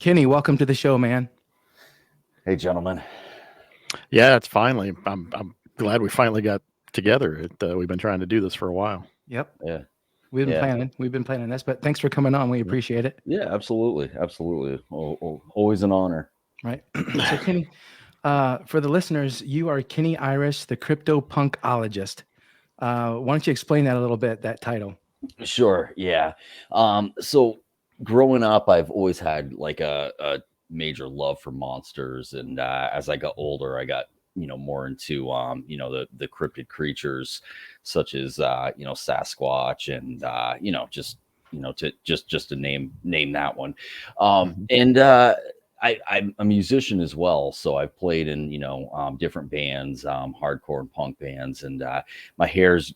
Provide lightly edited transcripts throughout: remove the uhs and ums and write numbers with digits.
Kenny, welcome to the show, man. Hey, gentlemen. Yeah, it's finally. I'm glad we finally got together. We've been trying to do this for a while. Yep. Yeah. We've been Yeah. planning. We've been planning this, but thanks for coming on. We appreciate it. Yeah, absolutely. Always an honor. Right. So, Kenny, for the listeners, you are Kenney Irish, the crypto-punkologist. Why don't you explain that a little bit, that title? Sure. Yeah. So growing up, I've always had like a major love for monsters, and as I got older, I got more into the cryptid creatures such as Sasquatch and to name that one. And I'm a musician as well, so I've played in different bands, hardcore and punk bands, and my hair's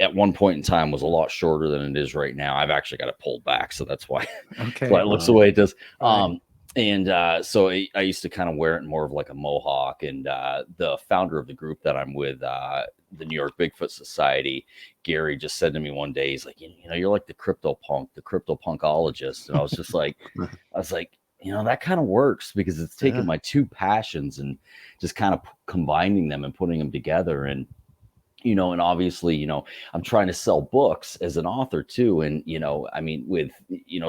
at one point in time was a lot shorter than it is right now. I've actually got it pulled back, so that's why, Okay. it looks the way it does. Right. So I used to kind of wear it more of like a mohawk. And the founder of the group that I'm with, the New York Bigfoot Society, Gary, just said to me one day, he's like, you're like the crypto punkologist. And I was just like, that kind of works, because it's taking my two passions and just kind of combining them and putting them together. And and obviously, I'm trying to sell books as an author too. And, with,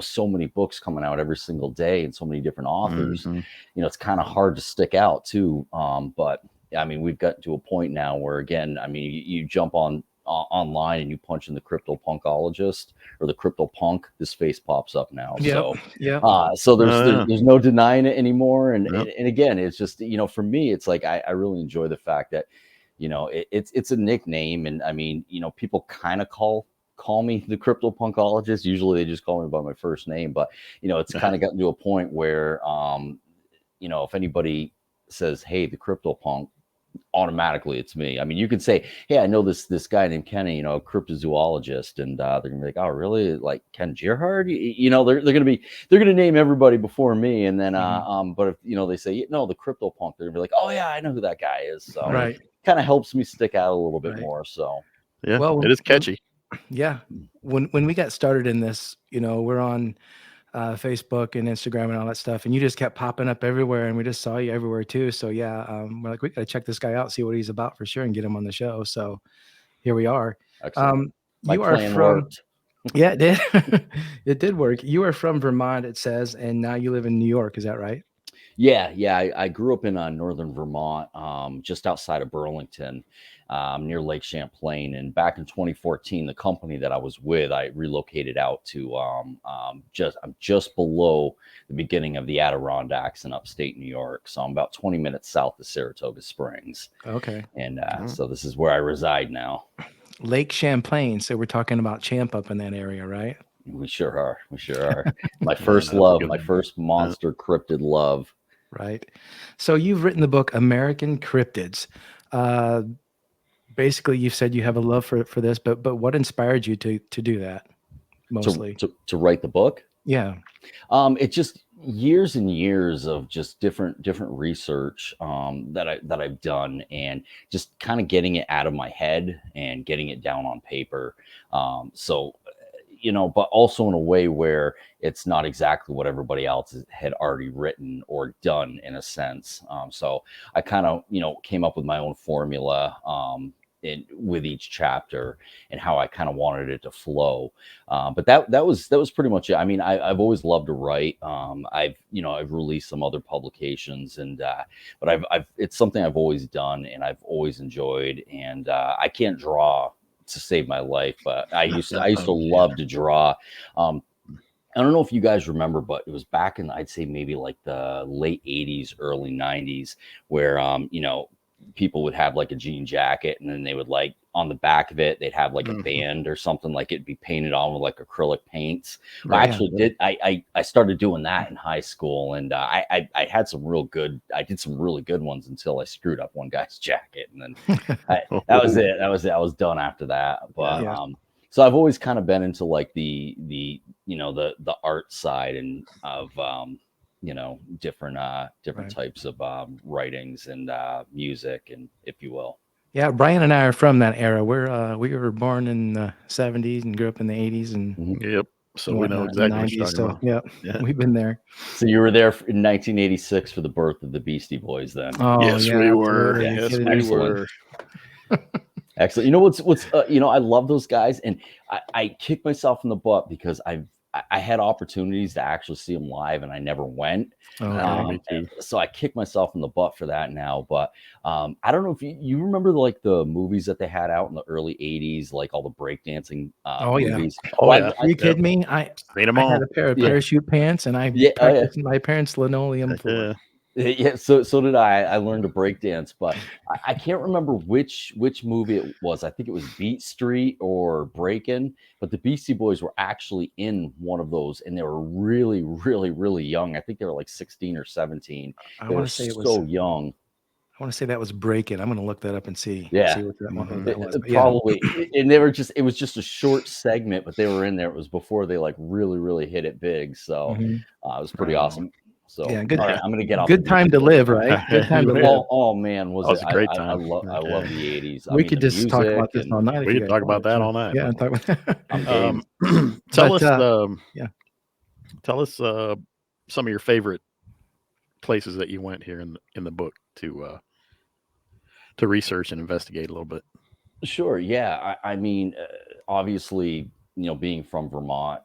so many books coming out every single day and so many different authors, it's kind of hard to stick out too. But I mean, we've gotten to a point now where, again, I mean, you jump online and you punch in the crypto punkologist or the crypto punk, this face pops up now. So there's no denying it anymore. And again, it's just, for me, it's like, I really enjoy the fact that, it's a nickname. And I mean, people kind of call me the crypto punkologist. Usually they just call me by my first name, but it's kind of gotten to a point where, if anybody says, hey, the crypto punk, automatically it's me. I mean, you could say, hey, I know this guy named Kenny, a cryptozoologist, and they're gonna be like, oh, really? Like Ken Gerhard? They're gonna name everybody before me. And then but if they say, no, the crypto punk, they're gonna be like, oh yeah, I know who that guy is. So Right. Kind of helps me stick out a little bit more. So yeah, well, it is catchy. Yeah. When we got started in this, we're on Facebook and Instagram and all that stuff, and you just kept popping up everywhere, and we just saw you everywhere too. So yeah, we're like, we got to check this guy out, see what he's about for sure, and get him on the show. So here we are. My plan worked. Yeah, it did. It did work. You are from Vermont, it says, and now you live in New York. Is that right? Yeah. I grew up in northern Vermont, just outside of Burlington, near Lake Champlain. And back in 2014, the company that I was with, I relocated out to just below the beginning of the Adirondacks in upstate New York. So I'm about 20 minutes south of Saratoga Springs. Okay. And so this is where I reside now. Lake Champlain. So we're talking about Champ up in that area, right? We sure are. My first love, my first monster cryptid love. Right. So you've written the book American Cryptids. Basically, you've said you have a love for this, but what inspired you to do that mostly? To write the book? Yeah. It's just years and years of just different research that I've done, and just kind of getting it out of my head and getting it down on paper. But also in a way where it's not exactly what everybody else had already written or done, in a sense. So I kind of, came up with my own formula with each chapter and how I kind of wanted it to flow. But that was pretty much it. I mean, I've always loved to write. I've released some other publications, and but it's something I've always done and I've always enjoyed. And I can't draw to save my life, but I used to love to draw. I don't know if you guys remember, but it was back in, I'd say maybe like the late 80s, early 90s, where people would have like a jean jacket, and then they would, like, on the back of it, they'd have like a band or something, like it'd be painted on with like acrylic paints. Right. I started doing that in high school, and I did some really good ones until I screwed up one guy's jacket, and then that was it. I was done after that. But so I've always kind of been into like the art side and of different types of writings and music, and if you will. Yeah, Brian and I are from that era. We were born in the 70s and grew up in the 80s, and Yep. So we know whatnot in the exactly what you're 90s. talking So about. yeah, Yeah. we've been there. So you were there in 1986 for the birth of the Beastie Boys, then. Oh Yes, yeah, we were. absolutely. Yes, Get it we in. Excellent. were. Excellent. You know what's you know, I love those guys, and I kick myself in the butt because I had opportunities to actually see them live, and I never went. Okay. Me too. So I kick myself in the butt for that now. But I don't know if you remember like the movies that they had out in the early '80s, like all the breakdancing Oh yeah. movies. Oh Well, yeah. Are you kidding me? I Seen them I had all. a pair of Yeah. parachute pants, and I Yeah, oh, yeah. practiced in my parents' linoleum floor. Yeah. Yeah, so did I. I learned to break dance, but I can't remember which movie it was. I think it was Beat Street or Breakin', but the Beastie Boys were actually in one of those, and they were really, really, really young. I think they were like 16 or 17. I They want were to say it was. so young. I want to say that was Breakin'. I'm going to look that up and see Yeah. what that one Mhm. that was. But yeah. Probably, and they were just. It was just a short segment, but they were in there. It was before they like really, really hit it big. So Mhm. it was pretty Right on. awesome. So Yeah, good. all right, I'm gonna get off. Good the time to Beastie Boys live, now. right? Good time to Yeah. live. Oh man, was That was it? a great I time. love Yeah. the '80s. I We mean, could the just talk music about this all and night if We you could guys talk about wanted that to. all night. Yeah, talk about I'm game. Tell But, us, yeah. tell us some of your favorite places that you went here in the book to research and investigate a little bit. Sure, yeah. I mean, obviously, being from Vermont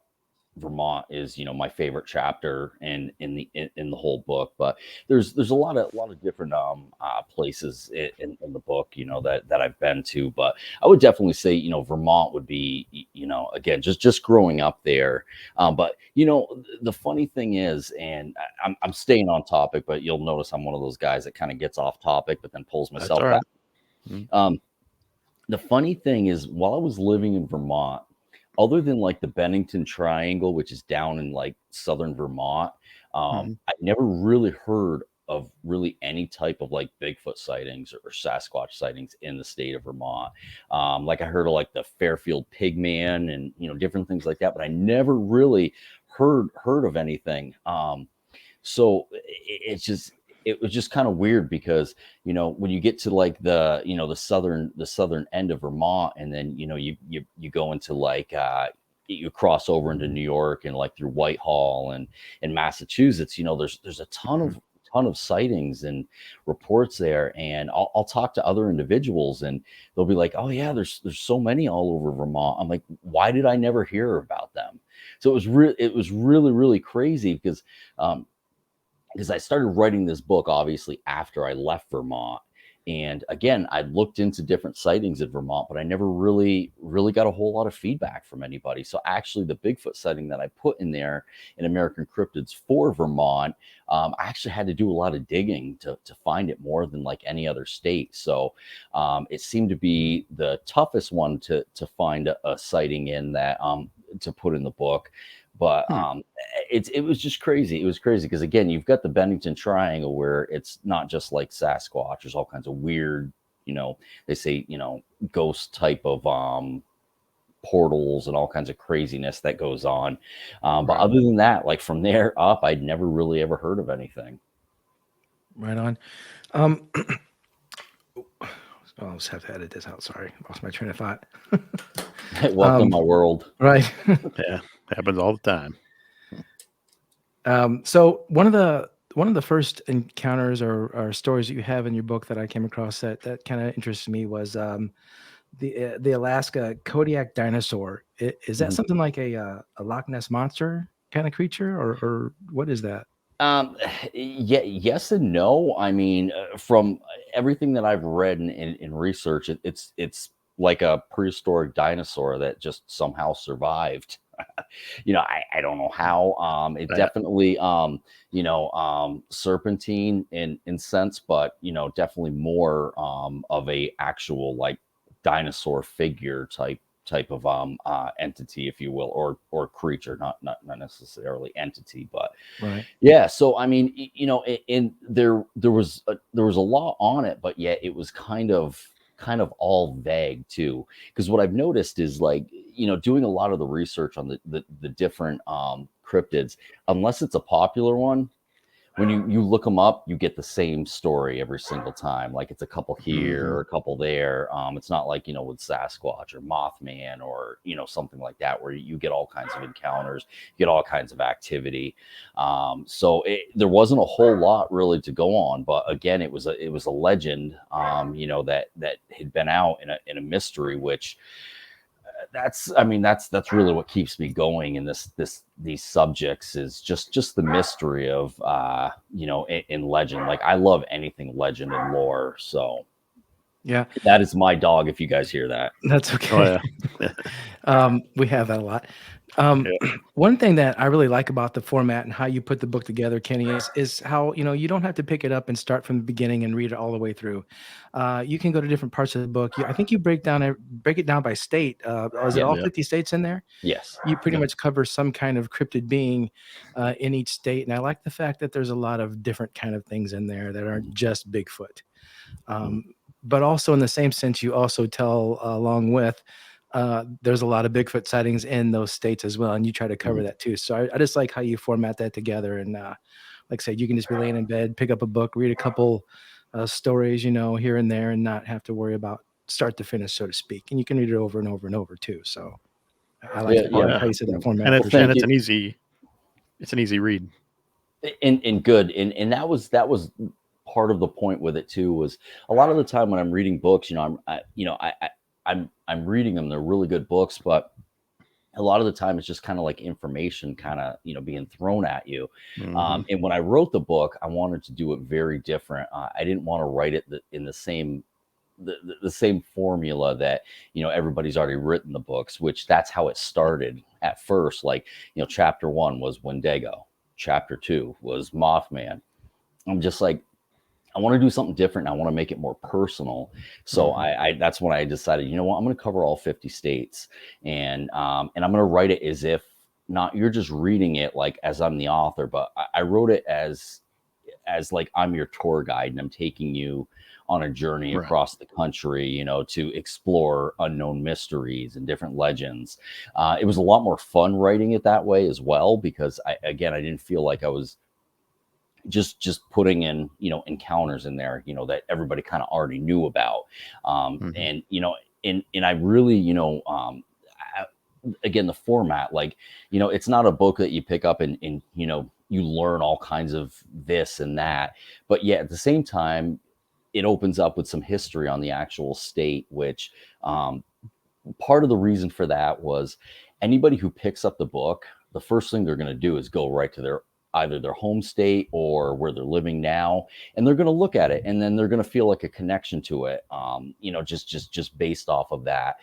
is my favorite chapter in the whole book. But there's a lot of different places in the book that I've been to. But I would definitely say Vermont would be again just growing up there. But the funny thing is, and I'm staying on topic, but you'll notice I'm one of those guys that kind of gets off topic but then pulls That's myself all back. right. Mhm. The funny thing is, while I was living in Vermont, other than like the Bennington Triangle, which is down in like southern Vermont, Mhm. I never really heard of really any type of like Bigfoot sightings or Sasquatch sightings in the state of Vermont. Like I heard of like the Fairfield Pigman and different things like that, but I never really heard of anything. So it was just kind of weird because when you get to like the southern end of Vermont, and then you go into like you cross over into New York and like through Whitehall and Massachusetts, there's a ton of sightings and reports there. And I'll talk to other individuals and they'll be like, oh yeah, there's so many all over Vermont. I'm like, why did I never hear about them? So it was really, really crazy because I started writing this book obviously after I left Vermont. And again, I looked into different sightings in Vermont, but I never really got a whole lot of feedback from anybody. So actually, the Bigfoot sighting that I put in there in American Cryptids for Vermont, I actually had to do a lot of digging to find it more than like any other state. So it seemed to be the toughest one to find a sighting in that to put in the book. But it was just crazy. It was crazy because again, you've got the Bennington Triangle where it's not just like Sasquatch. There's all kinds of weird, they say, ghost type of portals and all kinds of craziness that goes on. But Right. other than that, like from there up, I'd never really ever heard of anything. Right on. I'll just have to edit this out. Sorry, lost my train of thought. Welcome to my world. Right. Yeah, happens all the time. So one of the first encounters or stories that you have in your book that I came across that kind of interested me was the Alaska Kodiak dinosaur. Is that Mhm. something like a Loch Ness monster kind of creature, or what is that? Yeah, yes and no. I mean, from everything that I've read in research, it's like a prehistoric dinosaur that just somehow survived. I don't know how. It Yeah. definitely serpentine in sense, but definitely more of a actual like dinosaur figure type of entity, if you will, or creature, not necessarily entity, but Right. yeah. So I mean, in there was a lot on it, but yet it was kind of all vague too. Because what I've noticed is like doing a lot of the research on the different cryptids, unless it's a popular one, when you look them up, you get the same story every single time. Like it's a couple here or a couple there. It's not like, with Sasquatch or Mothman or, something like that, where you get all kinds of encounters, you get all kinds of activity. So there wasn't a whole lot really to go on, but again, it was a legend, that had been out in a mystery, which that's really what keeps me going in these subjects, is just the mystery of in legend. Like I love anything legend and lore, so Yeah, that is my dog if you guys hear that. that's Oh okay. yeah. We have that a lot. Yeah. One thing that I really like about the format and how you put the book together, Kenny, is how you don't have to pick it up and start from the beginning and read it all the way through. You can go to different parts of the book. I think you break it down by state. Is it Yeah. all Yeah. 50 states in there? Yes. You pretty Yeah. much cover some kind of cryptid being in each state, and I like the fact that there's a lot of different kind of things in there that aren't just Bigfoot. But also in the same sense, you also tell along with there's a lot of Bigfoot sightings in those states as well, and you try to cover that too. So I just like how you format that together. And like I said, you can just be laying in bed, pick up a book, read a couple stories, here and there, and not have to worry about start to finish, so to speak. And you can read it over and over and over too. So I like Yeah, I like yeah. how you said that format. And for it's sure. and it's an easy read. And good, and that was part of the point with it too. Was a lot of the time when I'm reading books, I'm reading them, they're really good books, but a lot of the time it's just kind of like information kind of being thrown at you. And when I wrote the book, I wanted to do it very different. I didn't want to write it in the same the same formula that everybody's already written the books, which that's how it started at first. Like chapter 1 was Wendigo, chapter 2 was Mothman. I'm just like, I want to do something different. I want to make it more personal. So I that's when I decided, I'm going to cover all 50 states, and I'm going to write it as if not you're just reading it like as I'm the author, but I wrote it as like I'm your tour guide, and I'm taking you on a journey Right. across the country, to explore unknown mysteries and different legends. It was a lot more fun writing it that way as well, because I didn't feel like I was just putting in encounters in there that everybody kind of already knew about. And I really again, the format, like it's not a book that you pick up and you learn all kinds of this and that, but yeah, at the same time it opens up with some history on the actual state, which part of the reason for that was anybody who picks up the book, the first thing they're going to do is go right to either their home state or where they're living now, and they're going to look at it, and then they're going to feel like a connection to it, just based off of that.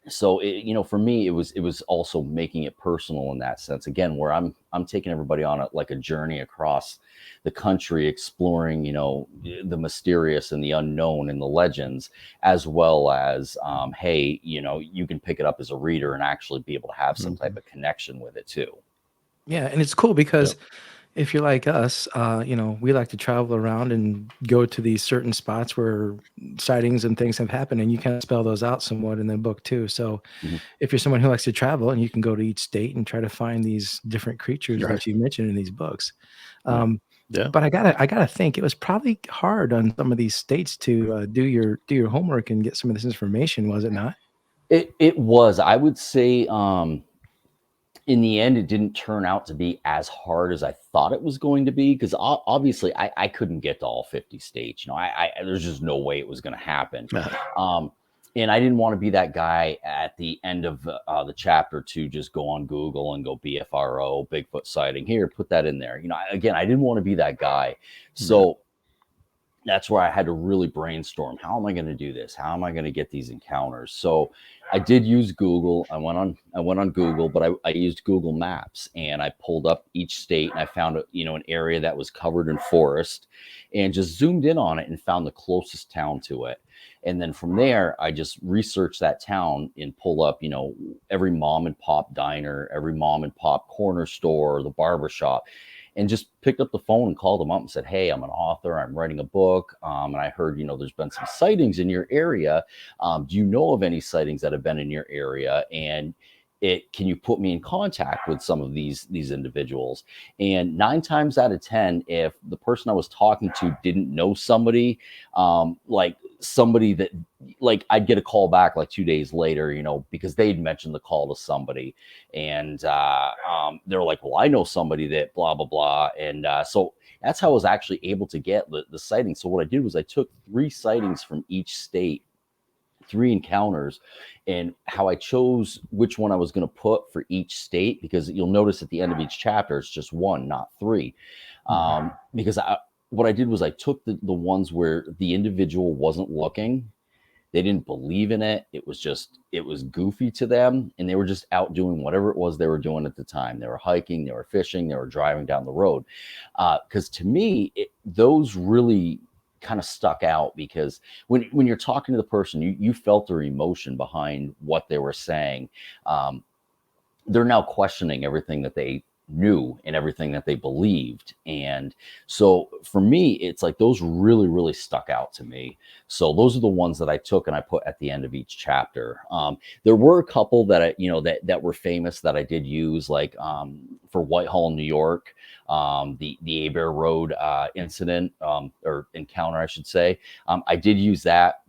So for me, it was also making it personal in that sense, again, where I'm taking everybody on a journey across the country, exploring the mysterious and the unknown and the legends, as well as hey, you can pick it up as a reader and actually be able to have some type of connection with it too. Yeah, and it's cool because if you're like us, we like to travel around and go to these certain spots where sightings and things have happened, and you kind of spell those out somewhat in the book too. So if you're someone who likes to travel, and you can go to each state and try to find these different creatures Right. that you mentioned in these books. Yeah. But I gotta think it was probably hard on some of these states to do your homework and get some of this information, was it not? It was, I would say, in the end, it didn't turn out to be as hard as I thought it was going to be, because obviously I couldn't get to all 50 states. There's just no way it was going to happen. And I didn't want to be that guy at the end of the chapter to just go on Google and go BFRO, Bigfoot sighting here, put that in there. Again, I didn't want to be that guy. So that's where I had to really brainstorm. How am I going to do this? How am I going to get these encounters? So I did use Google. I went on Google, but I used Google Maps, and I pulled up each state, and I found an area that was covered in forest, and just zoomed in on it and found the closest town to it. And then from there, I just researched that town and pull up, every mom and pop diner, every mom and pop corner store, the barbershop, and just picked up the phone and called them up and said, hey, I'm an author, I'm writing a book, and I heard there's been some sightings in your area. Do you know of any sightings that have been in your area? And can you put me in contact with some of these individuals? And 9 times out of 10, if the person I was talking to didn't know somebody, like somebody that, like, I'd get a call back like 2 days later, you know, because they'd mentioned the call to somebody, and they're like, well, I know somebody that blah blah blah, and so that's how I was actually able to get the sighting. So what I did was I took 3 sightings from each state, 3 encounters, and how I chose which one I was going to put for each state, because you'll notice at the end of each chapter it's just 1, not 3. Because what I did was I took the ones where the individual wasn't looking, they didn't believe in it, it was goofy to them, and they were just out doing whatever it was they were doing at the time. They were hiking, they were fishing, they were driving down the road. Because to me, those really kind of stuck out, because when you're talking to the person, you felt their emotion behind what they were saying. They're now questioning everything that they knew and everything that they believed. And so for me, it's like those really, really stuck out to me. So those are the ones that I took and I put at the end of each chapter. There were a couple that that were famous that I did use, like for Whitehall, New York, the Aber Road incident, or encounter, I should say. I did use that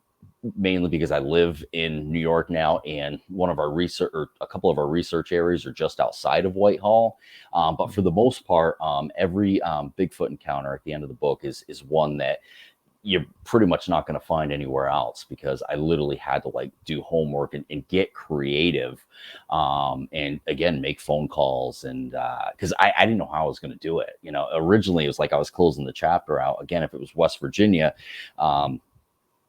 mainly because I live in New York now, and one of our research, or a couple of our research areas, are just outside of Whitehall. But for the most part, every Bigfoot encounter at the end of the book is one that you're pretty much not going to find anywhere else, because I literally had to like do homework and get creative, and again make phone calls, and because I didn't know how I was going to do it. You know, originally it was like I was closing the chapter out. Again, if it was West Virginia,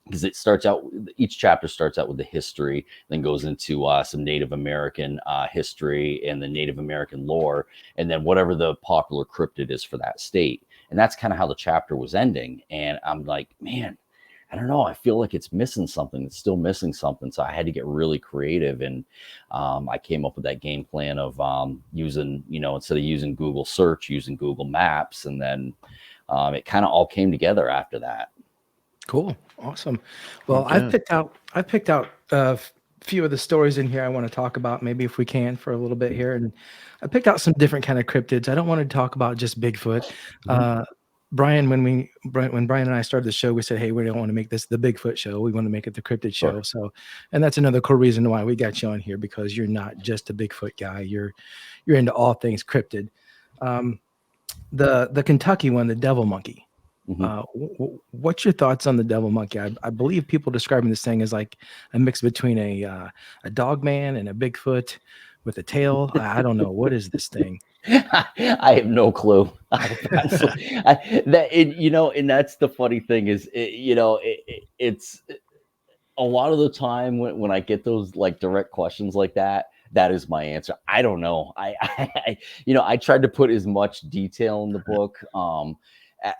because it starts out, each chapter starts out with the history, then goes into some Native American history and the Native American lore, and then whatever the popular cryptid is for that state. And that's kind of how the chapter was ending. And I'm like, man, I don't know, I feel like it's missing something. It's still missing something. So I had to get really creative. And I came up with that game plan of using, instead of using Google search, using Google Maps. And then it kind of all came together after that. Cool. Awesome. Well, Okay. I've picked out a few of the stories in here I want to talk about, maybe if we can, for a little bit here. And I picked out some different kind of cryptids. I don't want to talk about just Bigfoot. Brian, when Brian and I started the show, we said, hey, we don't want to make this the Bigfoot show. We want to make it the cryptid show. Sure. So, and that's another cool reason why we got you on here, because you're not just a Bigfoot guy. You're into all things cryptid. The Kentucky one, the devil monkey. What's your thoughts on the devil monkey? I believe people describing this thing as like a mix between a dog man and a Bigfoot with a tail. I don't know. What is this thing? I have no clue. And that's the funny thing is, it's a lot of the time when I get those like direct questions like that, that is my answer. I don't know. I tried to put as much detail in the book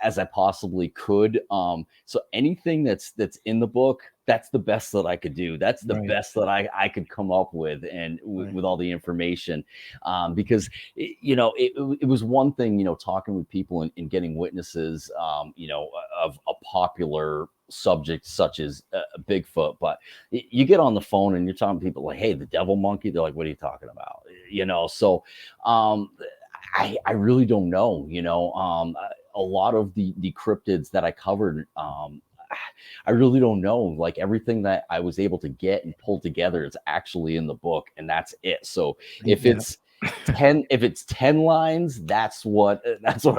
as I possibly could. So anything that's in the book, that's the best that I could do. That's the best that I could come up with, and with all the information, because it was one thing, talking with people and getting witnesses, of a popular subject such as Bigfoot, but you get on the phone and you're talking to people like, hey, the devil monkey, they're like, what are you talking about? So I really don't know. A lot of the cryptids that I covered, I really don't know. Like everything that I was able to get and pull together is actually in the book, and that's it. So if it's 10 lines, that's what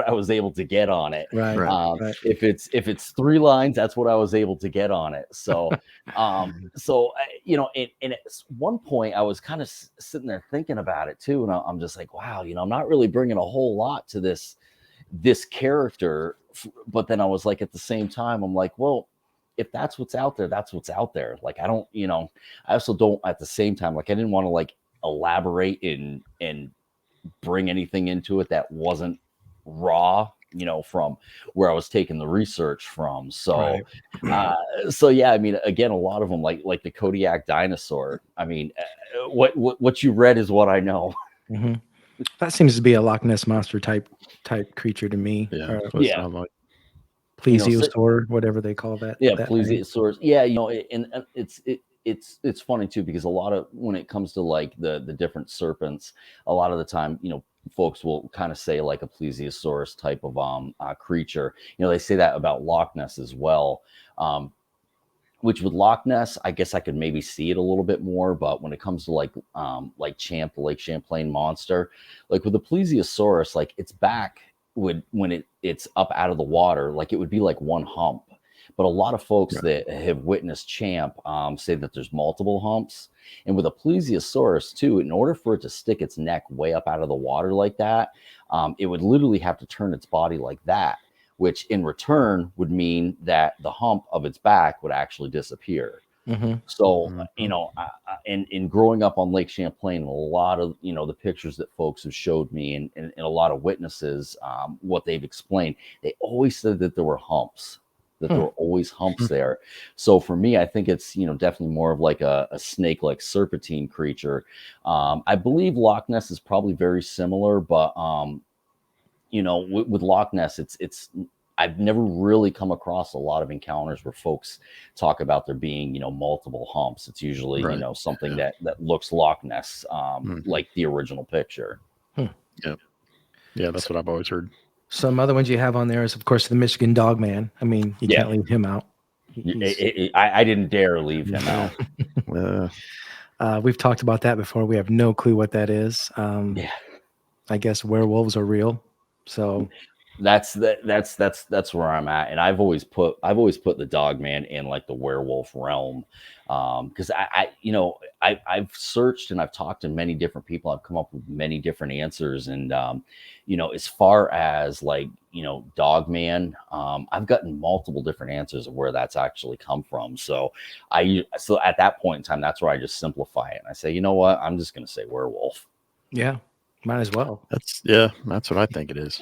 I was able to get on it. Right. If it's 3 lines, that's what I was able to get on it. So and at one point I was kind of sitting there thinking about it too, and I'm just like, wow, I'm not really bringing a whole lot to this character. But then I was like, at the same time, I'm like, well, if that's what's out there, that's what's out there. Like, I don't, I also don't, at the same time, like, I didn't want to like elaborate and bring anything into it that wasn't raw, from where I was taking the research from. So, so yeah, I mean, again, a lot of them, like the Kodiak dinosaur. I mean, what you read is what I know. That seems to be a Loch Ness monster type creature to me. Yeah, that's what it sounds like. Plesiosaur, whatever they call that. Yeah, that plesiosaurs. Yeah, it's funny too, because a lot of, when it comes to like the different serpents, a lot of the time, folks will kind of say like a plesiosaurus type of creature. They say that about Loch Ness as well. Which with Loch Ness, I guess I could maybe see it a little bit more, but when it comes to like the Lake Champlain monster, like with the plesiosaurus, like its back would, when it's up out of the water, like it would be like one hump. But a lot of folks that have witnessed Champ say that there's multiple humps. And with a plesiosaurus too, in order for it to stick its neck way up out of the water like that, it would literally have to turn its body like that, which in return would mean that the hump of its back would actually disappear. So, in growing up on Lake Champlain, a lot of, the pictures that folks have showed me and a lot of witnesses, what they've explained, they always said that there were humps, that there were always humps there. So for me, I think it's, definitely more of like a snake-like serpentine creature. I believe Loch Ness is probably very similar, but, with Loch Ness, it's I've never really come across a lot of encounters where folks talk about there being, multiple humps. It's usually, something that looks Loch Ness, like the original picture. Yeah, that's what I've always heard. Some other ones you have on there is, of course, the Michigan Dog Man. I mean, you can't leave him out. I didn't dare leave him out. We've talked about that before. We have no clue what that is. I guess werewolves are real. So that's where I'm at, and I've always put the Dog Man in like the werewolf realm, because I've searched and I've talked to many different people. I've come up with many different answers, and as far as like Dog Man, I've gotten multiple different answers of where that's actually come from. So at that point in time, that's where I just simplify it and I say, you know what, I'm just going to say werewolf. Yeah, might as well. That's what I think it is.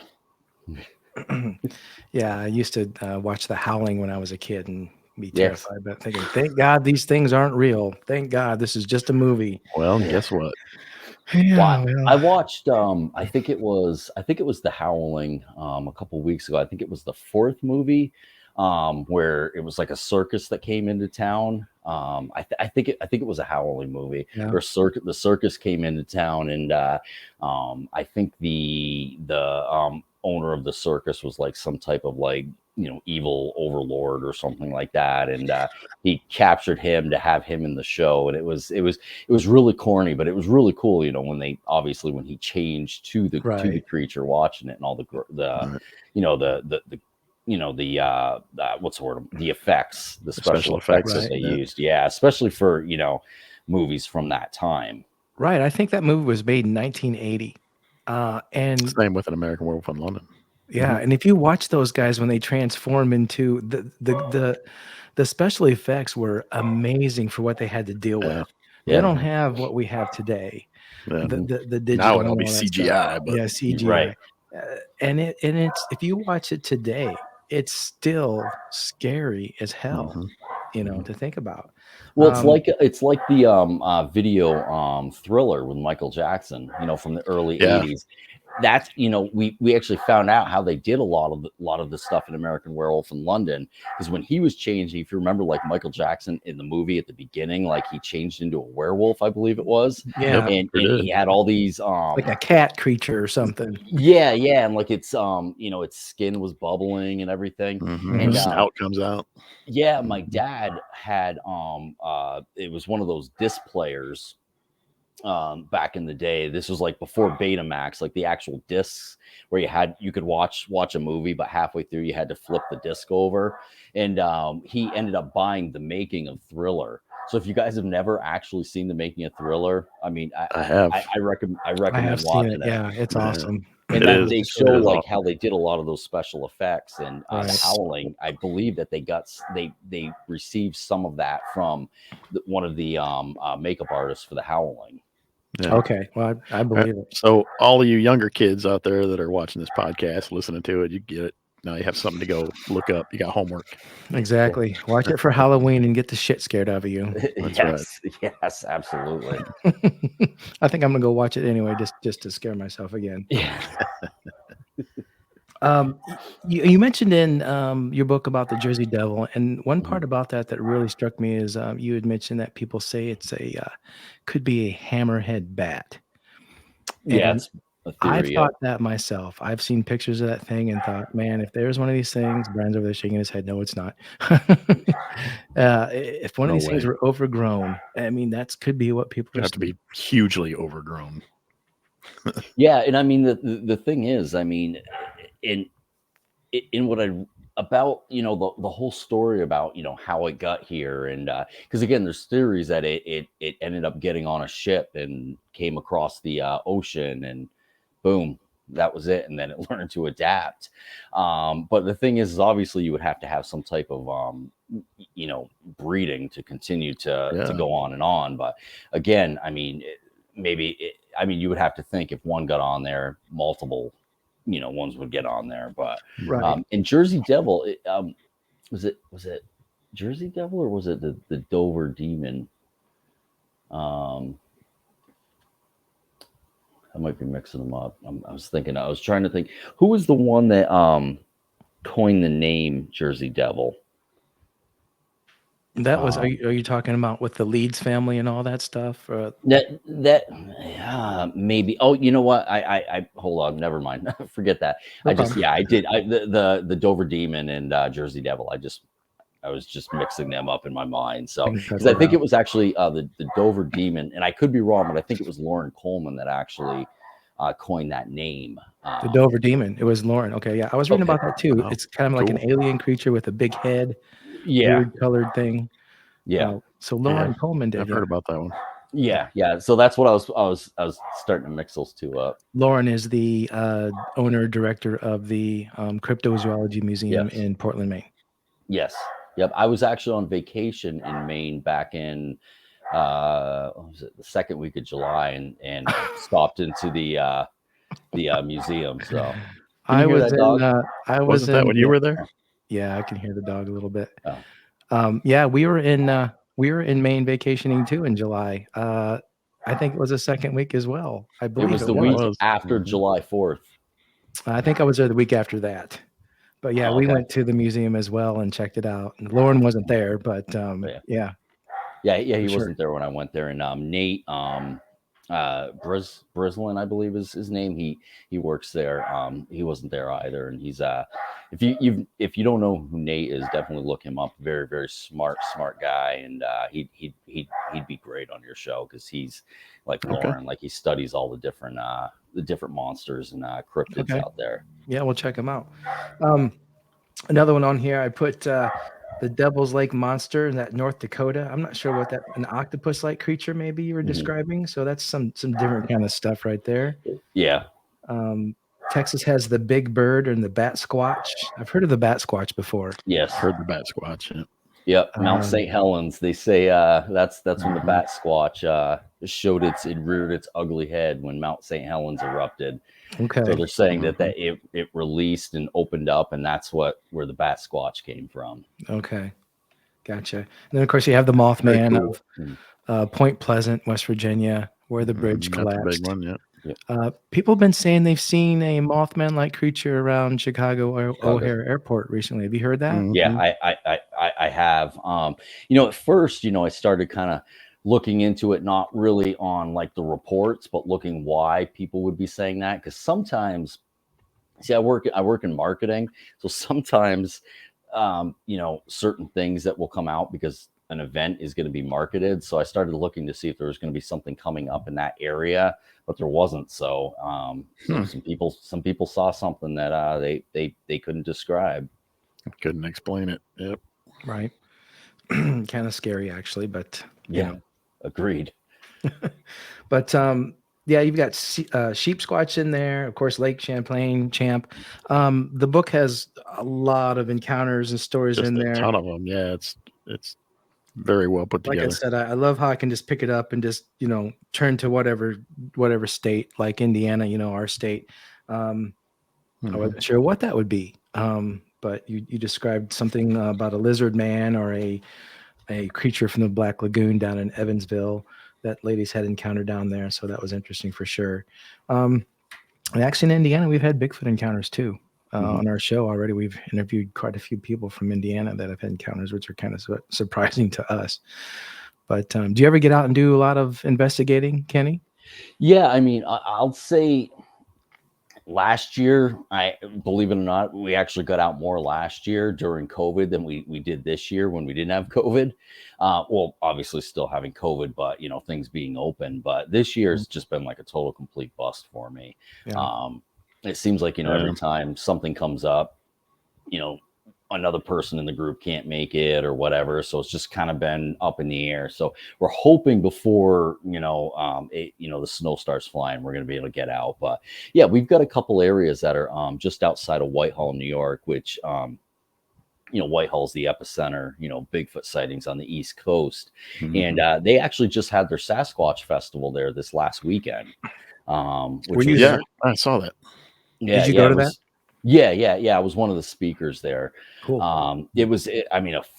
Yeah, I used to watch The Howling when I was a kid and be terrified, but thinking, thank God these things aren't real. Thank God this is just a movie. Well, guess what? Yeah, I watched I think it was The Howling a couple weeks ago. I think it was the fourth movie, where it was like a circus that came into town. I think it was a Howling movie. Yeah. Where the circus came into town, and I think the owner of the circus was like some type of like evil overlord or something like that, and he captured him to have him in the show, and it was really corny, but it was really cool, when he changed to the creature watching it, and all the what's the word, the effects, the special effects that they used, especially for movies from that time. Right, I think that movie was made in 1980. And same with An American Werewolf in London. Yeah, and if you watch those guys when they transform into the special effects were amazing for what they had to deal with. They don't have what we have today. The digital, now it'll be CGI, but CGI. Right. And it's, if you watch it today, it's still scary as hell. To think about. Well, it's like the video Thriller with Michael Jackson, from the early 80s. That's we actually found out how they did a lot of the stuff in American Werewolf in London, because when he was changing, if you remember, like Michael Jackson in the movie at the beginning, like he changed into a werewolf, I believe it was. And he had all these like a cat creature or something. And like it's its skin was bubbling and everything, and snout comes out. Yeah, my dad had it was one of those disc players back in the day. This was like before Betamax, like the actual discs where you could watch a movie, but halfway through you had to flip the disc over. And he ended up buying The Making of Thriller. So if you guys have never actually seen The Making of Thriller, I mean, I have. I recommend watching it. Yeah, it's awesome. And they show like how they did a lot of those special effects, and The Howling. I believe that they received some of that from one of the makeup artists for The Howling. Yeah. Okay, well, I believe it. So all of you younger kids out there that are watching this podcast, listening to it, you get it. Now you have something to go look up. You got homework. Exactly. Watch it for Halloween and get the shit scared out of you. Yes, absolutely. I think I'm gonna go watch it anyway, just to scare myself again. Yeah. You mentioned in your book about the Jersey Devil, and one Mhm. part about that really struck me is you had mentioned that people say it's could be a hammerhead bat, Yeah, and it's a I've theory. Yep. thought that myself. I've seen pictures of that thing and thought, man, if there's one of these things, Brian's over there shaking his head. No, it's not. If one of No these things way. were overgrown, I mean, that's could be what people It'd are have to saying. be hugely overgrown. Yeah, and I mean the thing is, I mean, in in what I about the whole story about how it got here, and because again there's theories that it ended up getting on a ship and came across the ocean, and boom, that was it, and then it learned to adapt. But the thing is obviously you would have to have some type of breeding to continue to Yeah. go on and on. But again, I mean, I mean, you would have to think if one got on there, multiple ones would get on there. But Right. and Jersey Devil, was it Jersey Devil, or was it the Dover Demon? Um, I might be mixing them up. I was trying to think who was the one that coined the name Jersey Devil. That was. Are Um, you talking about with the Leeds family and all that stuff? that maybe. Oh, you know what? I hold on. Never mind. Forget that. No I just problem. I did. The Dover Demon and Jersey Devil. I was just mixing them up in my mind. I So can cut because I that think out. it was actually the Dover Demon, and I could be wrong, but I think it was Lauren Coleman that actually coined that name. The Dover Demon. It was Lauren. Okay, yeah, I was reading Okay. about that too. Oh, It's kind of like an cool. alien creature with a big head, Yeah. weird colored thing. Yeah. So Yeah, Lauren Coleman did I've that. heard about that one. Yeah. Yeah. So that's what I was starting to mix those two up. Lauren is the owner director of the Cryptozoology Museum Yes. in Portland, Maine. Yes. Yep. I was actually on vacation in Maine back in what was it, the second week of July, and stopped into the museum. So can you I hear was that in. dog? I was Wasn't that in. when you were there? Yeah, I can hear the dog a little bit. Oh, Yeah, we were in. We were in Maine vacationing too in July. I think it was the second week as well. I it believe was it the Yeah, it was. week was. after Mhm. July 4th. I think I was there the week after that. But yeah, Oh, we okay. went to the museum as well and checked it out. And Lauren wasn't there, but But yeah. yeah, Yeah, he for sure. wasn't there when I went there. And Nate Brislin, I believe is his name. He works there. He wasn't there either. And he's if you don't know who Nate is, definitely look him up. Very, very smart guy. And he'd be great on your show because he's like Okay. Lauren, like he studies all the different monsters and cryptids Okay. out there. Yeah, we'll check them out. Another one on here, I put the Devil's Lake Monster in that North Dakota. I'm not sure what that an octopus-like creature maybe you were Mhm. describing. So that's some different kind of stuff right there. Yeah. Texas has the Big Bird and the Bat Squatch. I've heard of the Bat Squatch before. Yes. Heard the Bat Squatch. Yeah. Yep, Mount St. Helens. They say that's when the Mhm. bat squatch it reared its ugly head when Mount St. Helens erupted. Okay. So they're saying Mhm. that it released and opened up, and that's where the bat squatch came from. Okay. Gotcha. And then of course you have the Very Mothman cool. of Point Pleasant, West Virginia, where the bridge That's a big collapsed. one. Yeah. People have been saying they've seen a Mothman-like creature around Chicago O'Hare Airport recently. Have you heard that? Mhm. Yeah, I have. At first, I started kind of looking into it, not really on like the reports, but looking why people would be saying that. Because sometimes, see, I work in marketing, so sometimes, certain things that will come out because an event is going to be marketed. So I started looking to see if there was going to be something coming up in that area, but there wasn't. So, some people saw something that they couldn't describe. Couldn't explain it. Yep. Right. Kind of scary actually, but Yeah, agreed. but yeah, you've got Sheep Squatch in there, of course, Lake Champlain Champ. The book has a lot of encounters and stories Just in a there. ton of them. Yeah. It's very well put Like I together. said, I love how I can just pick it up and just turn to whatever state, like Indiana, our state. I Mhm. wasn't sure what that would be, but you described something about a lizard man or a creature from the Black Lagoon down in Evansville that ladies had encountered down there. So that was interesting for sure. And actually in Indiana, we've had Bigfoot encounters too. on our show already. We've interviewed quite a few people from Indiana that have had encounters, which are kind of surprising to us. But do you ever get out and do a lot of investigating, Kenney? Yeah, I mean, I'll say last year, I believe it or not, we actually got out more last year during COVID than we did this year when we didn't have COVID. Well, obviously still having COVID, but things being open. But this year has just been like a total complete bust for me. Yeah. It seems like every time something comes up, another person in the group can't make it or whatever. So it's just kind of been up in the air. So we're hoping before, the snow starts flying, we're going to be able to get out. But yeah, we've got a couple areas that are just outside of Whitehall, New York, which, Whitehall's the epicenter, Bigfoot sightings on the East Coast. Mm-hmm. And they actually just had their Sasquatch festival there this last weekend. Yeah, I saw that. Yeah, did you go to that? Yeah. I was one of the speakers there. Cool. It was, a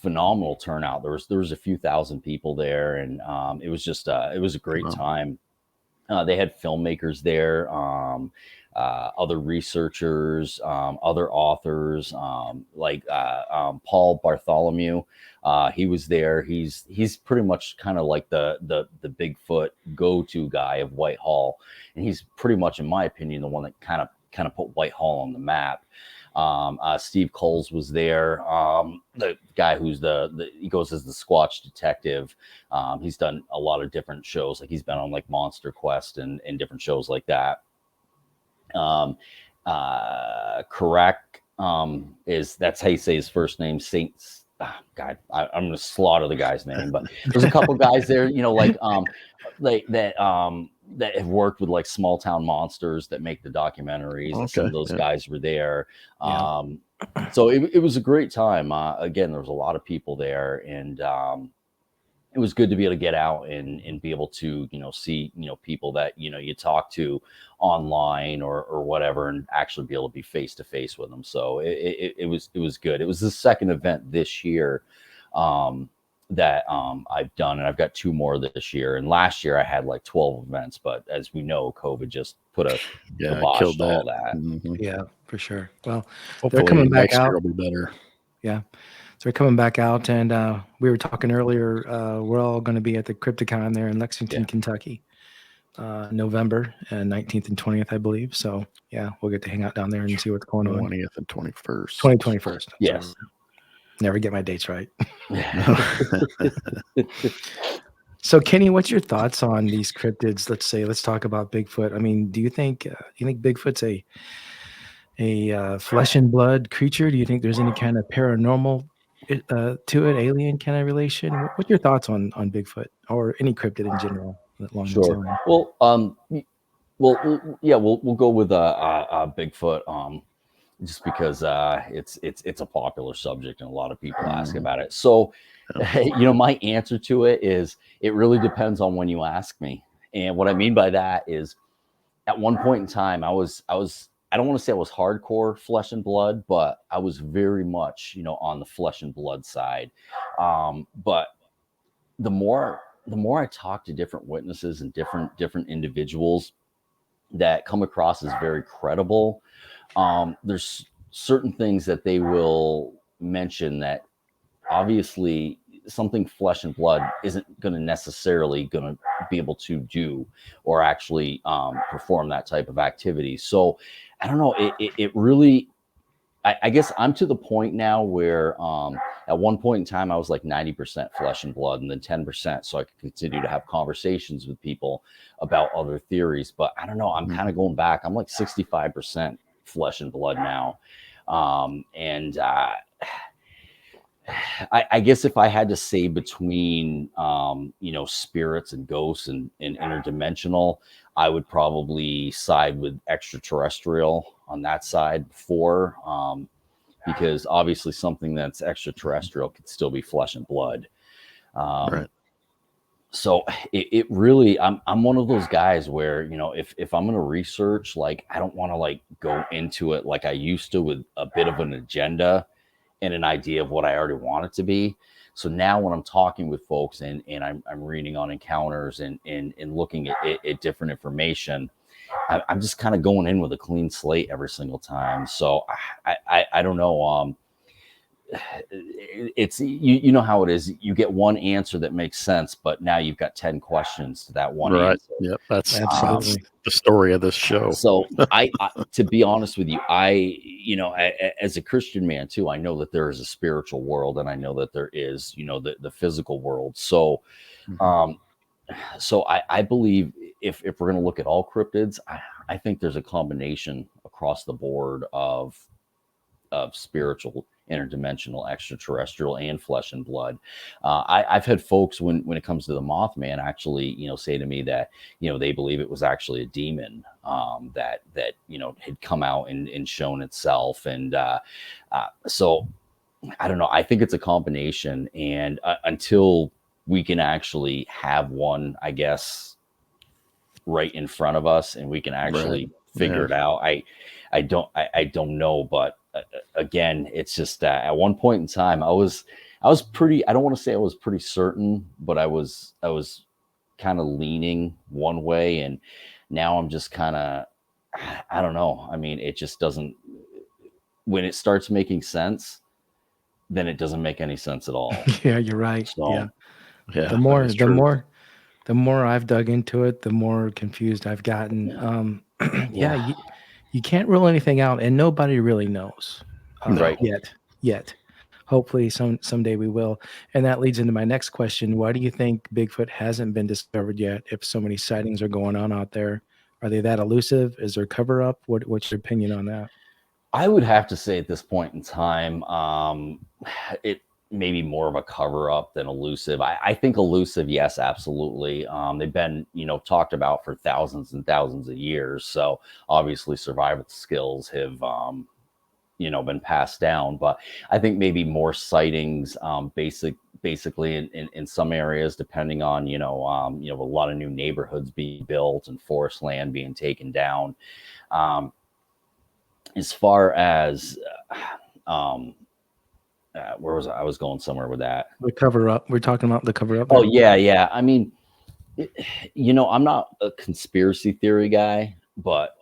phenomenal turnout. There was a few thousand people there, and it was just, it was a great time. They had filmmakers there, other researchers, other authors, like Paul Bartholomew. He was there. He's pretty much kind of like the Bigfoot go-to guy of Whitehall, and he's pretty much, in my opinion, the one that kind of put Whitehall on the map. Steve Coles was there. The guy who's he goes as the Squatch detective. He's done a lot of different shows. Like he's been on like Monster Quest and different shows like that. Correct. That's how you say his first name, Saint. God, I'm going to slaughter the guy's name, but there's a couple guys there, that have worked with like Small Town Monsters that make the documentaries. And some of those guys were there. So it was a great time. Again, there was a lot of people there, and it was good to be able to get out and be able to, see, people that, you talk to online or whatever, and actually be able to be face to face with them. So it was good. It was the second event this year that I've done, and I've got 2 more this year. And last year I had like 12 events, but as we know, COVID just put a kibosh to all that. Mm-hmm. Yeah, for sure. Well, hopefully they're coming back next out. year will be better. Yeah. So they're coming back out, and we were talking earlier. We're all going to be at the Crypticon there in Lexington, Kentucky, November 19th and 20th, I believe. So yeah, we'll get to hang out down there and see what's going on. 20th and 21st. 2021st. Yes. So never get my dates right. So Kenney, what's your thoughts on these cryptids? Let's talk about Bigfoot. I mean, do you think Bigfoot's a flesh and blood creature? Do you think there's any kind of paranormal to it, alien kind of relation? What's your thoughts on Bigfoot or any cryptid in general? Sure. Well, we'll go with Bigfoot, just because it's a popular subject and a lot of people ask about it. So, my answer to it is it really depends on when you ask me. And what I mean by that is, at one point in time, I don't want to say I was hardcore flesh and blood, but I was very much, on the flesh and blood side. But the more I talk to different witnesses and different individuals that come across as very credible, there's certain things that they will mention that obviously something flesh and blood isn't going to necessarily going to be able to do or actually perform that type of activity. So I don't know. It really, I guess I'm to the point now where at one point in time I was like 90% flesh and blood, and then 10% so I could continue to have conversations with people about other theories. But I don't know. I'm kind of going back. I'm like 65% flesh and blood now. I guess if I had to say between, spirits and ghosts and interdimensional, I would probably side with extraterrestrial on that side because obviously something that's extraterrestrial could still be flesh and blood. Right. So it really, I'm one of those guys where, if I'm going to research, like, I don't want to like go into it like I used to with a bit of an agenda and an idea of what I already want it to be. So now when I'm talking with folks and I'm reading on encounters and looking at different information, I'm just kind of going in with a clean slate every single time. So I don't know. It's you know how it is. You get one answer that makes sense, but now you've got 10 questions to that one Right. answer. Yep. That's Absolutely. the story of this show. So I to be honest with you, as a Christian man too, I know that there is a spiritual world, and I know that there is, the physical world. So, so I believe if we're going to look at all cryptids, I think there's a combination across the board of spiritual, interdimensional, extraterrestrial, and flesh and blood. I've had folks when it comes to the Mothman actually, say to me that they believe it was actually a demon that had come out and shown itself, and so I don't know. I think it's a combination, and until we can actually have one, I guess, right in front of us, and we can actually figure it out. I don't know, but again, it's just at one point in time, I was pretty. I don't want to say I was pretty certain, but I was kind of leaning one way, and now I'm just kind of, I don't know. I mean, it just doesn't. When it starts making sense, then it doesn't make any sense at all. Yeah, you're right. So, yeah. Yeah. The more I've dug into it, the more confused I've gotten. You can't rule anything out, and nobody really knows Right. yet. Hopefully someday we will. And that leads into my next question. Why do you think Bigfoot hasn't been discovered yet if so many sightings are going on out there? Are they that elusive? Is there cover up? What's your opinion on that? I would have to say at this point in time, it may be more of a cover up than elusive. I think elusive, yes, absolutely. They've been, talked about for thousands and thousands of years. So obviously survival skills have, been passed down. But I think maybe more sightings, basically in some areas, depending on, a lot of new neighborhoods being built and forest land being taken down. As far as where was I? I was going somewhere with that. The cover up. We're talking about the cover up. Oh yeah. I mean, I'm not a conspiracy theory guy, but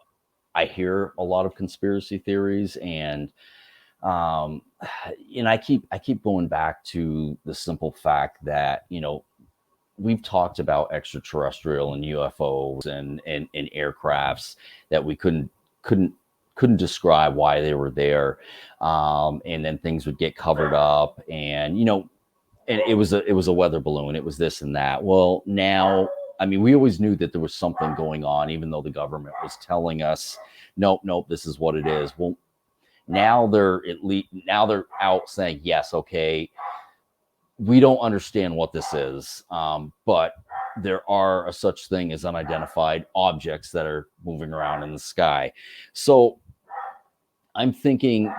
I hear a lot of conspiracy theories, and I keep going back to the simple fact that we've talked about extraterrestrial and UFOs and aircrafts that we couldn't describe why they were there, and then things would get covered up, and and it was a weather balloon, it was this and that. Well, now, I mean, we always knew that there was something going on, even though the government was telling us, nope, this is what it is. Well, now they're out saying, yes, okay, we don't understand what this is, but there are a such thing as unidentified objects that are moving around in the sky. So I'm thinking,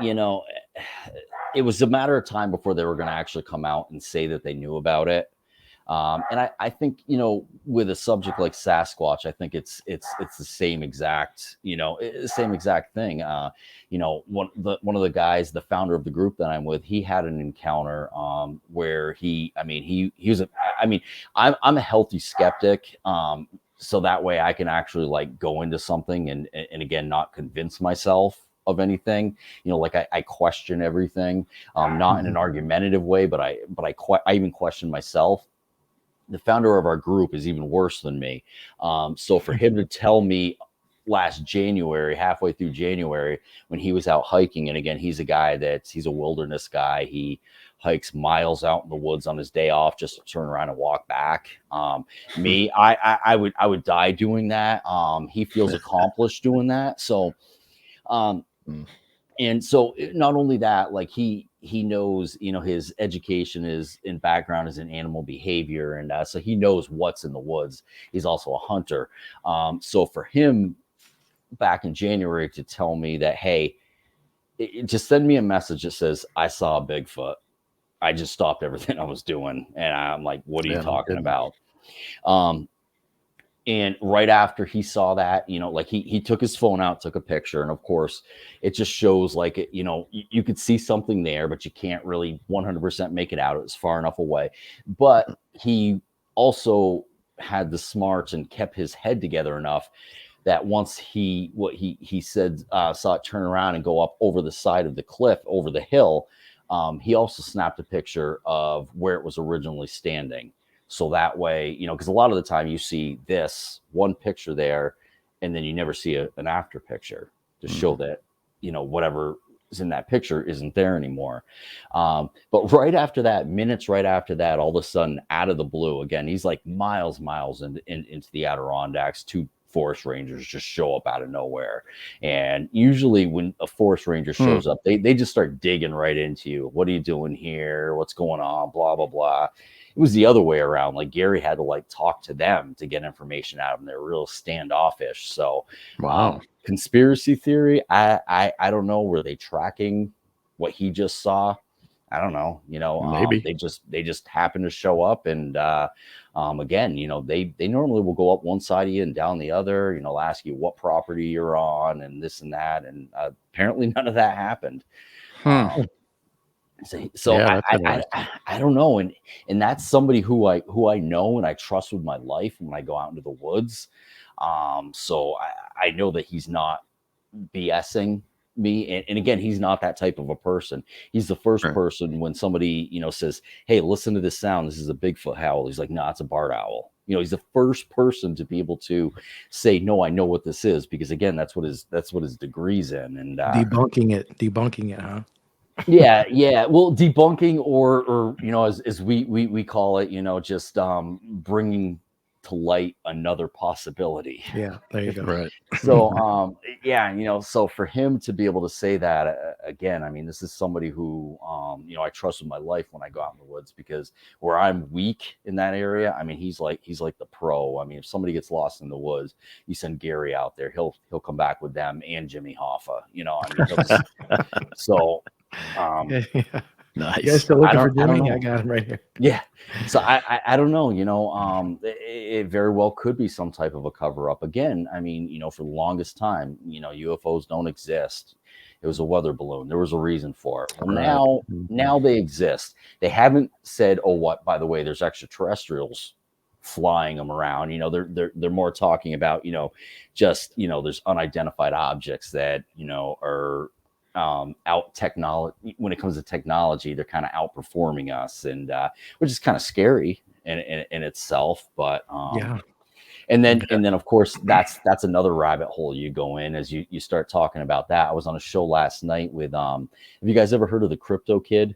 it was a matter of time before they were going to actually come out and say that they knew about it. And I think, with a subject like Sasquatch, I think it's the same exact, same exact thing. One of the guys, the founder of the group that I'm with, he had an encounter where I'm a healthy skeptic. So that way I can actually like go into something and again, not convince myself of anything, like I question everything, not in an argumentative way, but I even question myself. The founder of our group is even worse than me. So for him to tell me last January, halfway through January, when he was out hiking, and again, he's a wilderness guy. He hikes miles out in the woods on his day off just to turn around and walk back. Me, I would die doing that. He feels accomplished doing that. So, and so not only that, like he knows, his education is in background is in animal behavior. And so he knows what's in the woods. He's also a hunter. So for him back in January to tell me that, hey, just send me a message that says, I saw a Bigfoot, I just stopped everything I was doing. And I'm like, what are you talking about? And right after he saw that, like he took his phone out, took a picture. And of course, it just shows like, you could see something there, but you can't really 100% make it out. It was far enough away. But he also had the smarts and kept his head together enough that once he said saw it turn around and go up over the side of the cliff, over the hill, he also snapped a picture of where it was originally standing. So that way, because a lot of the time you see this one picture there, and then you never see an after picture to show that, whatever is in that picture isn't there anymore. But right after that, minutes right after that, all of a sudden, out of the blue, again, he's like miles into the Adirondacks. Two forest rangers just show up out of nowhere. And usually when a forest ranger shows up, they just start digging right into you. What are you doing here? What's going on? Blah, blah, blah. It was the other way around. Like Gary had to like talk to them to get information out of them. They're real standoffish. So Wow. Conspiracy theory, I don't know. Were they tracking what he just saw? I don't know. Maybe. They just happen to show up, and again, they normally will go up one side of you and down the other. Ask you what property you're on and this and that, and apparently none of that happened. So Yeah, I don't know, and that's somebody who I know and I trust with my life when I go out into the woods. So I know that he's not BSing me, and again, he's not that type of a person. He's the first person when somebody says, "Hey, listen to this sound. This is a Bigfoot howl." He's like, "No, it's a barred owl." He's the first person to be able to say, "No, I know what this is," because again, that's what his degree's in, and debunking it, huh? yeah. Well, debunking or as we call it, just bringing to light another possibility. Yeah, there you go. Right. So so for him to be able to say that again, I mean, this is somebody who I trust with my life when I go out in the woods, because where I'm weak in that area, I mean, he's like the pro. I mean, if somebody gets lost in the woods, you send Gary out there, he'll come back with them and Jimmy Hoffa. So Yeah. Nice. You guys still looking for I don't Jimmy? know. I got him right here. Yeah. So I don't know, it very well could be some type of a cover up. Again, I mean, for the longest time, UFOs don't exist. It was a weather balloon. There was a reason for it. Well, now they exist. They haven't said, "Oh, what, by the way, there's extraterrestrials flying them around." They're more talking about, just, there's unidentified objects that, are out technology. When it comes to technology, they're kind of outperforming us, and which is kind of scary in itself. But Yeah. and then of course that's another rabbit hole you go in as you start talking about that. I was on a show last night with have you guys ever heard of the Crypto Kid?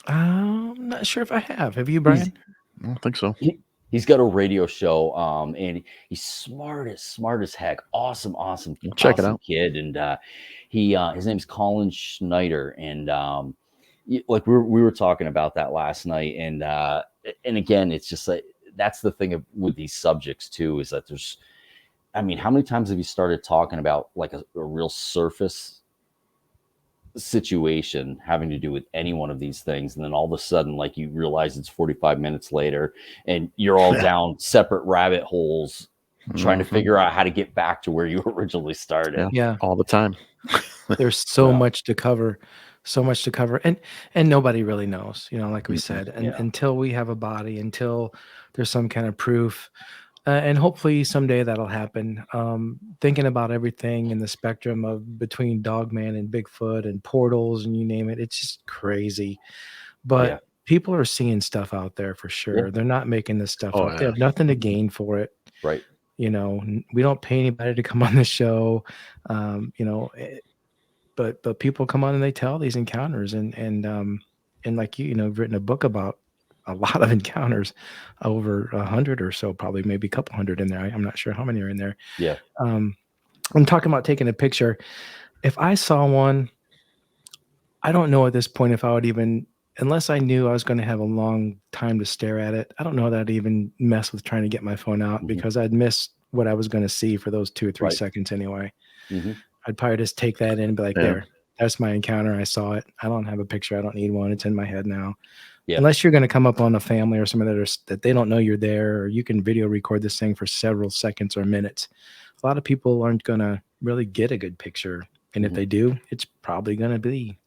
I'm not sure if I have. Have you, Brian? I don't think so. He's got a radio show, and he's smart as heck. Awesome Check it out. kid. And his name's Colin Schneider, and like we were talking about that last night, and again, it's just like that's the thing with these subjects too, is that there's, I mean, how many times have you started talking about like a real surface situation having to do with any one of these things, and then all of a sudden, like, you realize it's 45 minutes later and you're all down separate rabbit holes trying to figure out how to get back to where you originally started. Yeah. All the time. There's so much to cover, and nobody really knows, like we said, and until we have a body, until there's some kind of proof. And hopefully someday that'll happen. Thinking about everything in the spectrum of between Dogman and Bigfoot and portals and you name it, it's just crazy. But people are seeing stuff out there for sure. Yeah. They're not making this stuff up. They yeah. have nothing to gain for it. Right. We don't pay anybody to come on the show. But people come on and they tell these encounters, and like you've written a book about a lot of encounters, over 100 or so, probably maybe a couple hundred in there. I'm not sure how many are in there. Yeah. I'm talking about taking a picture. If I saw one, I don't know at this point if I would even, unless I knew I was going to have a long time to stare at it, I don't know that I'd even mess with trying to get my phone out, because I'd miss what I was going to see for those 2 or 3 seconds anyway. I'd probably just take that in and be like, there, that's my encounter. I saw it. I don't have a picture. I don't need one. It's in my head now. Yeah. Unless you're going to come up on a family or something that they don't know you're there, or you can video record this thing for several seconds or minutes. A lot of people aren't going to really get a good picture. And if they do, it's probably going to be,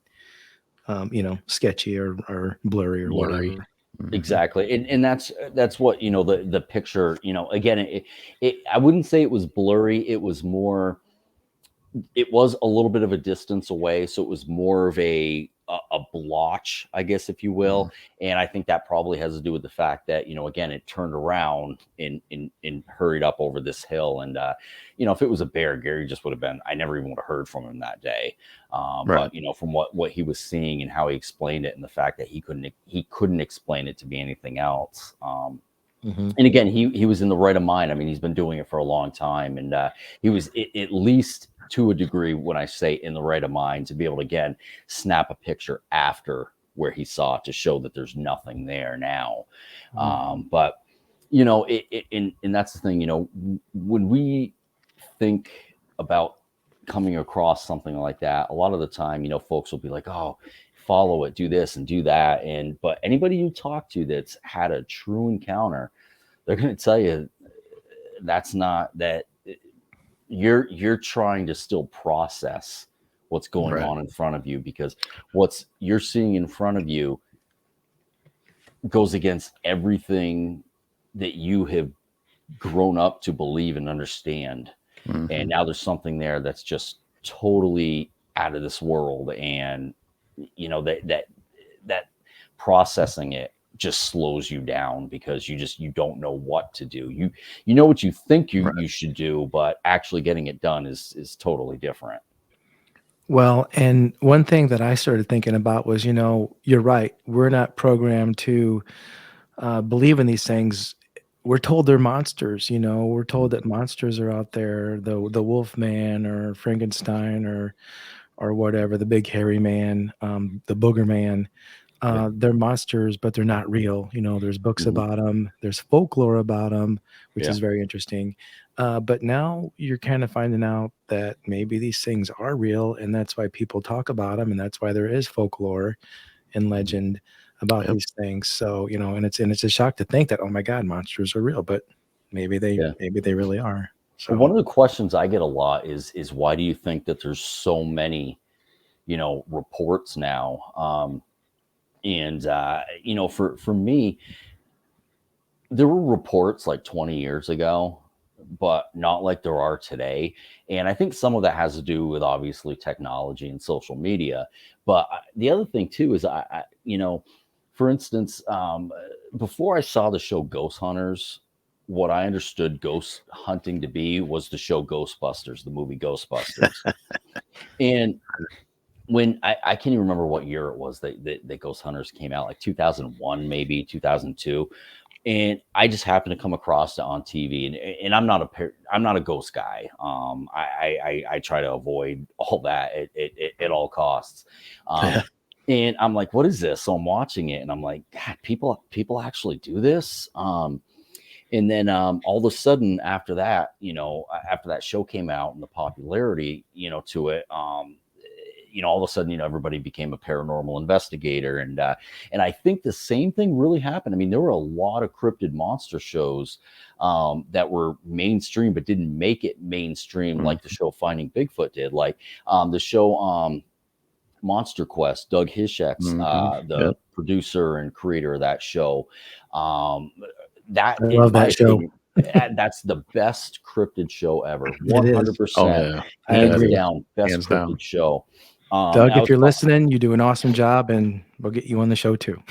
sketchy or blurry or whatever. Exactly. And that's what, the picture, again, I wouldn't say it was blurry. It was a little bit of a distance away, so it was more of a blotch, I guess, if you will. And I think that probably has to do with the fact that, again, it turned around and hurried up over this hill. And if it was a bear, Gary just would have been, I never even would have heard from him that day. Right. But from what he was seeing and how he explained it, and the fact that he couldn't explain it to be anything else. And again, he was in the right of mind. I mean, he's been doing it for a long time, and he was at least, to a degree, when I say in the right of mind, to be able to, again, snap a picture after where he saw it to show that there's nothing there now. But and that's the thing, when we think about coming across something like that, a lot of the time, folks will be like, oh, follow it, do this and do that. But anybody you talk to that's had a true encounter, they're going to tell you that's not that. You're trying to still process what's going on in front of you, because what's you're seeing in front of you goes against everything that you have grown up to believe and understand. And now there's something there that's just totally out of this world. And that processing it just slows you down, because you don't know what to do. You know what you think you should do, but actually getting it done is totally different. Well, and one thing that I started thinking about was, you're right. We're not programmed to believe in these things. We're told they're monsters. We're told that monsters are out there, the Wolf Man or Frankenstein or whatever, the big hairy man, the booger man. They're monsters, but they're not real. There's books about them. There's folklore about them, which is very interesting. But now you're kind of finding out that maybe these things are real, and that's why people talk about them, and that's why there is folklore and legend about these things. So, and it's a shock to think that, oh my God, monsters are real, but maybe they really are. So Well, one of the questions I get a lot is why do you think that there's so many, reports now? And for me, there were reports like 20 years ago, but not like there are today. And I think some of that has to do with, obviously, technology and social media. But the other thing too is for instance, before I saw the show Ghost Hunters, what I understood ghost hunting to be was the show Ghostbusters, the movie Ghostbusters. And when I can't even remember what year it was that Ghost Hunters came out, like 2001, maybe 2002. And I just happened to come across it on TV, and I'm not a ghost guy. I try to avoid all that at all costs. And I'm like, what is this? So I'm watching it, and I'm like, God, people actually do this. And then all of a sudden, after that, after that show came out and the popularity, to it, all of a sudden, everybody became a paranormal investigator. And I think the same thing really happened. I mean, there were a lot of cryptid monster shows that were mainstream, but didn't make it mainstream like the show Finding Bigfoot did. Like the show Monster Quest, Doug Hishek's the producer and creator of that show. That, I love that show. That's the best cryptid show ever. 100%. Hands down, best cryptid show. Doug, if you're listening, you do an awesome job, and we'll get you on the show too.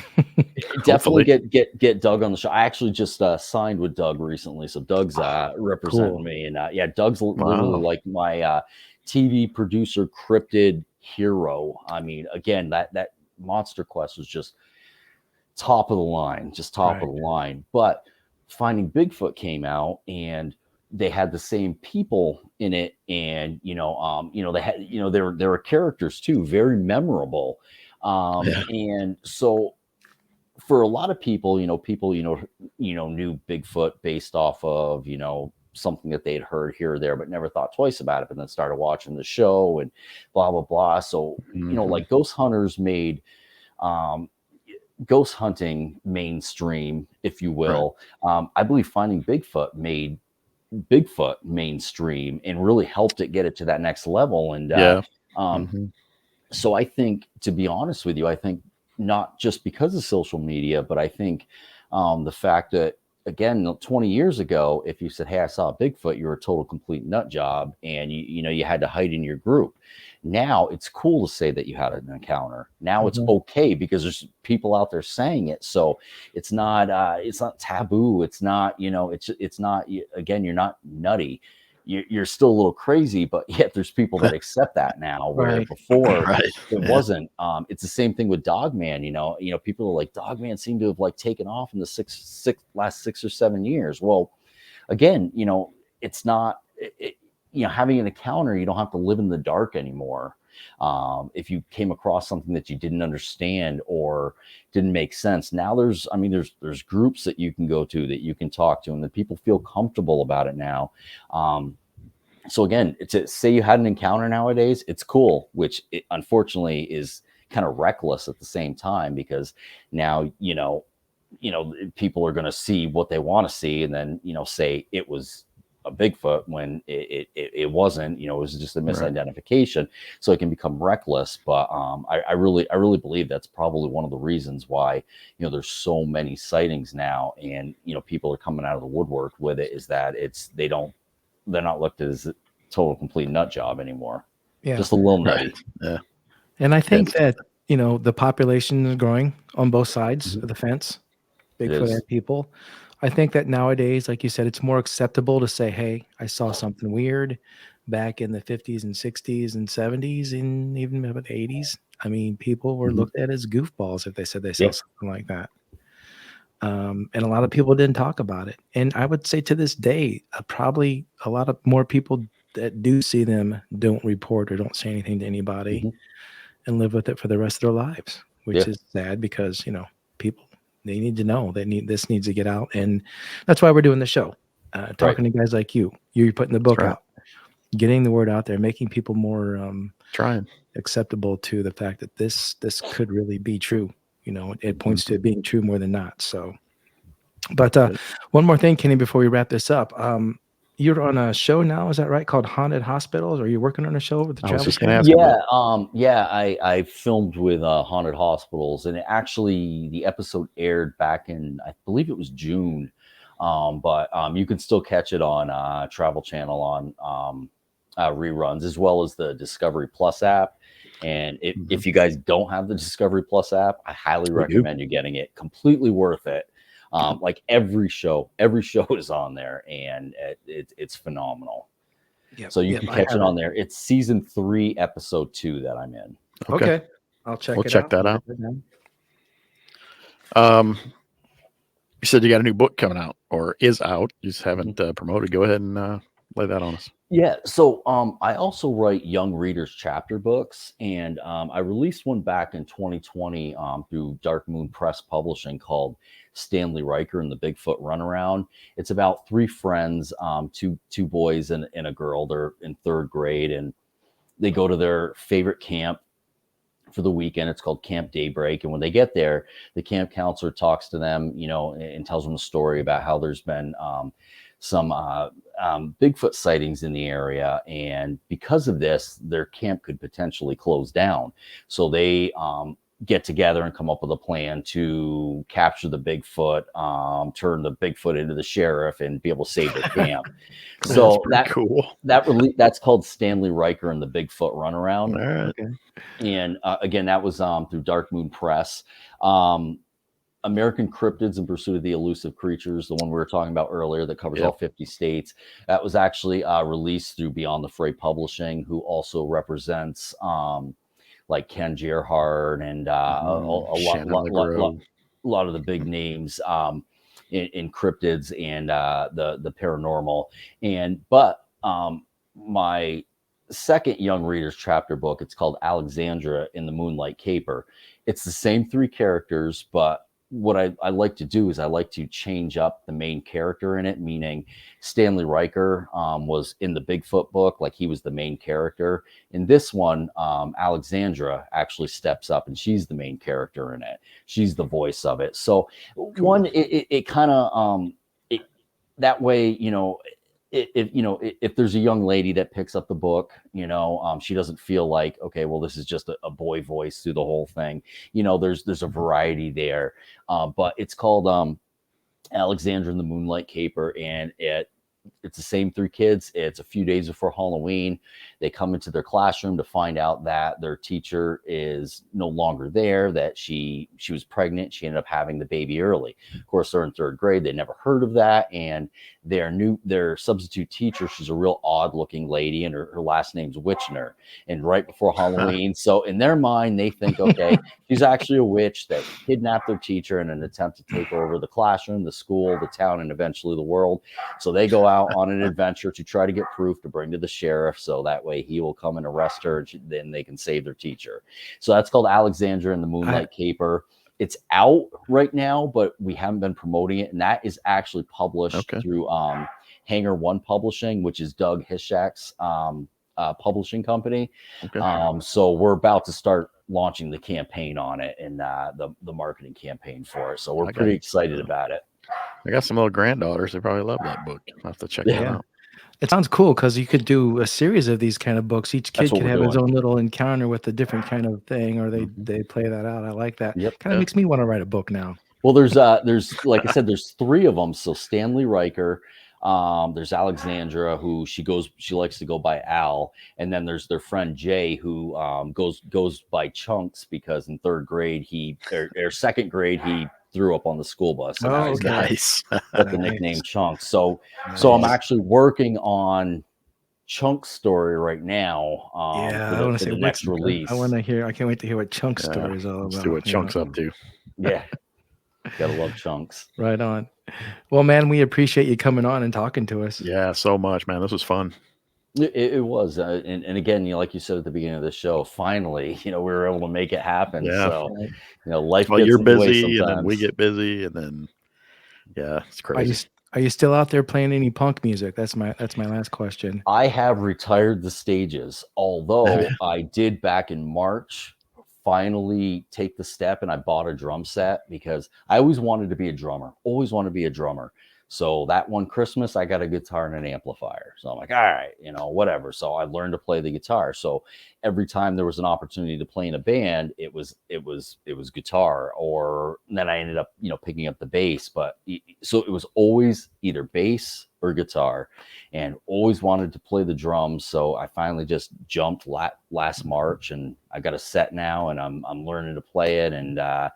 Definitely get Doug on the show. I actually just signed with Doug recently, so Doug's representing me, and Doug's literally like my TV producer cryptid hero. I mean, again, that Monster Quest was just top of the line, of the line. But Finding Bigfoot came out, and they had the same people in it, and they had there were characters too, very memorable. And so for a lot of people, people knew Bigfoot based off of something that they'd heard here or there, but never thought twice about it, but then started watching the show and blah blah blah. So like Ghost Hunters made ghost hunting mainstream, if you will. I believe Finding Bigfoot made Bigfoot mainstream and really helped it get it to that next level. And so I think, to be honest with you, I think not just because of social media, but I think the fact that, again, 20 years ago, if you said, "Hey, I saw a Bigfoot," you were a total complete nut job, and you had to hide in your group. Now it's cool to say that you had an encounter. Now it's okay because there's people out there saying it. So it's not taboo. It's not, it's not, again, you're not nutty. You're still a little crazy, but yet there's people that accept that now, where Right. before Right. it wasn't. It's the same thing with Dogman. People are like, Dogman seemed to have like taken off in the last 6 or 7 years. Well, again, it's not. Having an encounter, you don't have to live in the dark anymore. If you came across something that you didn't understand or didn't make sense, now there's groups that you can go to, that you can talk to, and that people feel comfortable about it now. So again, to say you had an encounter nowadays, it's cool, which unfortunately is kind of reckless at the same time, because now, people are going to see what they want to see, and then, say it was a Bigfoot when it wasn't. It was just a misidentification. So it can become reckless. But I really believe that's probably one of the reasons why, there's so many sightings now, and, people are coming out of the woodwork with it, is that they're not looked at as a total complete nut job anymore. Yeah. Just a little nutty. Yeah. And I think that, the population is growing on both sides of the fence, Bigfoot and people. I think that nowadays, like you said, it's more acceptable to say, "Hey, I saw something weird back in the 50s and 60s and 70s and even about the 80s." I mean, people were looked at as goofballs if they said they saw something like that. And a lot of people didn't talk about it. And I would say to this day, probably a lot of more people that do see them don't report or don't say anything to anybody and live with it for the rest of their lives, which is sad, because, people, they need to know. This needs to get out. And that's why we're doing the show, talking to guys like you. You're putting the book out, getting the word out there, making people more acceptable to the fact that this could really be true. It points to it being true more than not. So, but one more thing, Kenny, before we wrap this up. You're on a show now, is that right? Called Haunted Hospitals? Are you working on a show with the I was Travel just gonna Channel? ask I filmed with Haunted Hospitals, and the episode aired back in, I believe it was June. But you can still catch it on Travel Channel on reruns, as well as the Discovery Plus app. And if you guys don't have the Discovery Plus app, I highly recommend you getting it. Completely worth it. Like every show is on there, and it's phenomenal. So you can catch it on there. It's season 3, episode 2 that I'm in. Okay. We'll check that out. You said you got a new book coming out, or is out. You just haven't promoted. Go ahead and lay that on us. Yeah. So I also write young readers chapter books, and I released one back in 2020 through Dark Moon Press Publishing, called Stanley Riker and the Bigfoot Runaround. It's about 3 friends, two boys and a girl. They're in 3rd grade, and they go to their favorite camp for the weekend. It's called Camp Daybreak. And when they get there, the camp counselor talks to them, and tells them a story about how there's been some Bigfoot sightings in the area. And because of this, their camp could potentially close down. So they get together and come up with a plan to capture the Bigfoot, turn the Bigfoot into the sheriff, and be able to save their camp. So that's cool. That's called Stanley Riker and the Bigfoot Runaround. All right. Okay. And again, that was through Dark Moon Press. American Cryptids in Pursuit of the Elusive Creatures, the one we were talking about earlier, that covers all 50 states. That was actually released through Beyond the Fray Publishing, who also represents like Ken Gerhard and a lot of the big names in cryptids and the paranormal. But my second young readers chapter book, it's called Alexandra in the Moonlight Caper. It's the same 3 characters, but what I like to do is I like to change up the main character in it, meaning Stanley Riker was in the Bigfoot book, like he was the main character. In this one, Alexandra actually steps up, and she's the main character in it. She's the voice of it. So one, it kind of that way, if there's a young lady that picks up the book, she doesn't feel like, okay, well, this is just a boy voice through the whole thing. There's a variety there. But it's called Alexandra and the Moonlight Caper, and it's the same three kids. It's a few days before Halloween. They come into their classroom to find out that their teacher is no longer there, that she was pregnant. She ended up having the baby early. Of course, they're in third grade. They never heard of that. And their substitute teacher, she's a real odd looking lady, and her last name's Witchner. And right before Halloween, so in their mind, they think, okay, she's actually a witch that kidnapped their teacher in an attempt to take over the classroom, the school, the town, and eventually the world. So they go out on an adventure to try to get proof to bring to the sheriff, so that way he will come and arrest her, and then they can save their teacher. So that's called Alexandra and the Moonlight Caper. It's out right now, but we haven't been promoting it, and that is actually published through Hanger One Publishing, which is Doug Hishak's publishing company. So we're about to start launching the campaign on it, and the marketing campaign for it. So we're pretty excited about it. I got some little granddaughters. They probably love that book. I'll have to check that out. It sounds cool because you could do a series of these kind of books. Each kid could have his own little encounter with a different kind of thing, or they play that out. I like that. Kind of makes me want to write a book now. Well, there's like I said, there's three of them. So Stanley Riker, there's Alexandra, who she likes to go by Al, and then there's their friend Jay, who goes by Chunks, because in third grade or second grade he threw up on the school bus. Oh, nice. Got the nickname Chunks. So I'm actually working on Chunk's story right now. For the next release. I can't wait to hear what Chunk's story is all about. Let's see what Chunk's up to. Yeah. Gotta love Chunks. Right on. Well, man, we appreciate you coming on and talking to us. Yeah, so much, man. This was fun. It was, and again, like you said at the beginning of the show, finally, we were able to make it happen. Yeah. So, life. Well, you're busy, and then we get busy, and then it's crazy. Are you still out there playing any punk music? That's my last question. I have retired the stages, although I did back in March finally take the step, and I bought a drum set because I always wanted to be a drummer. Always wanted to be a drummer. So that one Christmas, I got a guitar and an amplifier. So I'm like, all right, whatever. So I learned to play the guitar. So every time there was an opportunity to play in a band, it was guitar, or then I ended up, picking up the bass. But so it was always either bass or guitar, and always wanted to play the drums. So I finally just jumped last March, and I got a set now, and I'm learning to play it. And nice.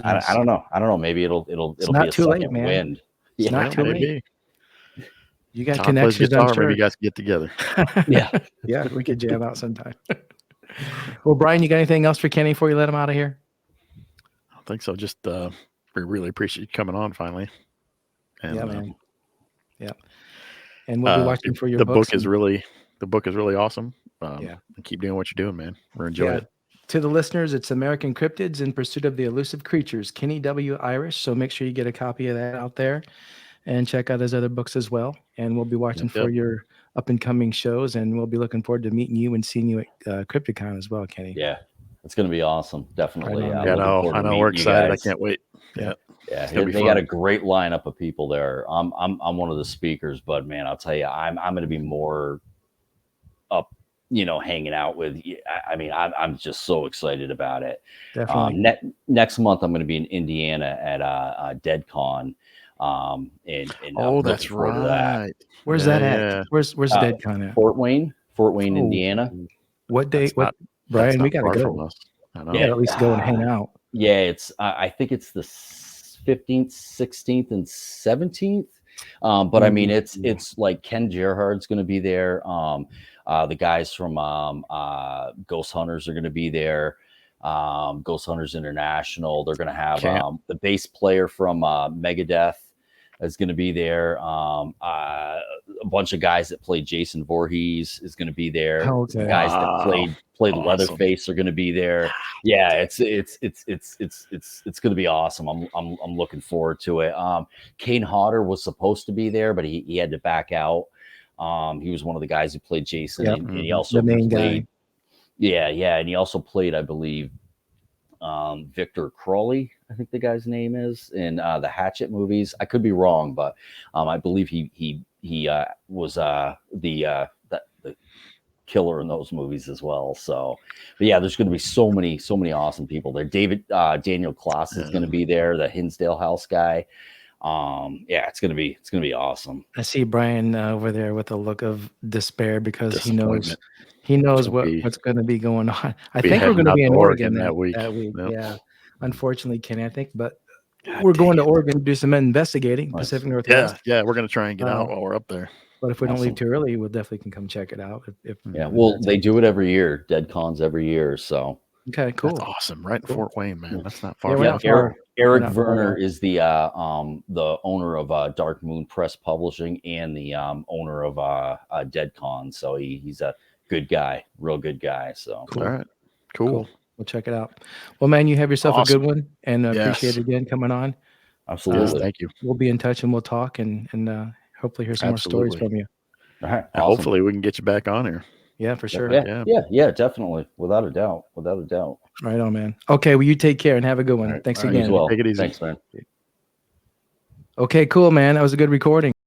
I don't know. Maybe it'll be a second wind. It's not too late. You got Tom connections. Guitar, maybe you guys can get together. Yeah, we could jam out sometime. Well, Brian, you got anything else for Kenney before you let him out of here? I don't think so. Just we really appreciate you coming on finally. And, yeah, man. Yeah, and we'll be watching for your the books. The book is really awesome. And keep doing what you're doing, man. We're enjoying it. To the listeners, it's American Cryptids in Pursuit of the Elusive Creatures, Kenney W Irish. So make sure you get a copy of that out there, and check out his other books as well. And we'll be watching for your up and coming shows, and we'll be looking forward to meeting you and seeing you at Crypticon as well, Kenney. Yeah, it's going to be awesome. Definitely. I know. We're excited. I can't wait. Yeah. They got a great lineup of people there. I'm one of the speakers, but man, I'll tell you, I'm going to be more up, hanging out with. I mean, I'm just so excited about it. Definitely. Next month, I'm going to be in Indiana at DeadCon. That's right. Where's that at? Where's DeadCon at? Fort Wayne, Indiana. What day? Brian, we got to go. Yeah, at least go and hang out. Yeah, it's. I think it's the 15th, 16th, and 17th. But I mean, it's like Ken Gerhard's going to be there. The guys from Ghost Hunters are going to be there. Ghost Hunters International. They're going to have the bass player from Megadeth is going to be there. A bunch of guys that played Jason Voorhees is going to be there. The guys that played Leatherface are going to be there. Yeah, it's going to be awesome. I'm looking forward to it. Kane Hodder was supposed to be there, but he had to back out. He was one of the guys who played Jason, and he also played. Guy. Yeah, and he also played, I believe, Victor Crowley, I think the guy's name is, in the Hatchet movies. I could be wrong, but I believe he was the killer in those movies as well. So, but yeah, there's going to be so many awesome people there. Daniel Kloss is going to be there, the Hinsdale House guy. Yeah, it's gonna be awesome. I see Brian over there with a look of despair because he knows Disappointment. what's going to be going on. I be think we're heading going to out be to in Oregon Oregon that week. Yep. Yeah. Unfortunately, Kenny, I think, but God we're dang going to it. Oregon to do some investigating, Nice. Pacific Northwest. Yeah, we're gonna try and get out while we're up there. But if we don't Awesome. leave too early, we'll definitely can come check it out. Yeah, well, they do it every year, Dead Cons every year. So Okay, cool. That's awesome. Right in Fort Wayne, man. That's not Yeah, far. we're from not us. far. Eric not far at Werner all. is the owner of Dark Moon Press Publishing and the owner of Dead Con. So he's a good guy, real good guy. So Cool. All right. Cool. We'll check it out. Well, man, you have yourself a Awesome. good one, and Yes. appreciate it again coming on. absolutely. Yes, thank you. We'll be in touch and we'll talk and hopefully hear some more stories Absolutely. from you. All right. And Awesome. hopefully we can get you back on here. Yeah, for sure. Yeah, definitely. Without a doubt. Right on, man. Okay, well, you take care and have a good one. All right. Thanks All right, You as again. well. Take it easy. Thanks, man. Okay, cool, man. That was a good recording.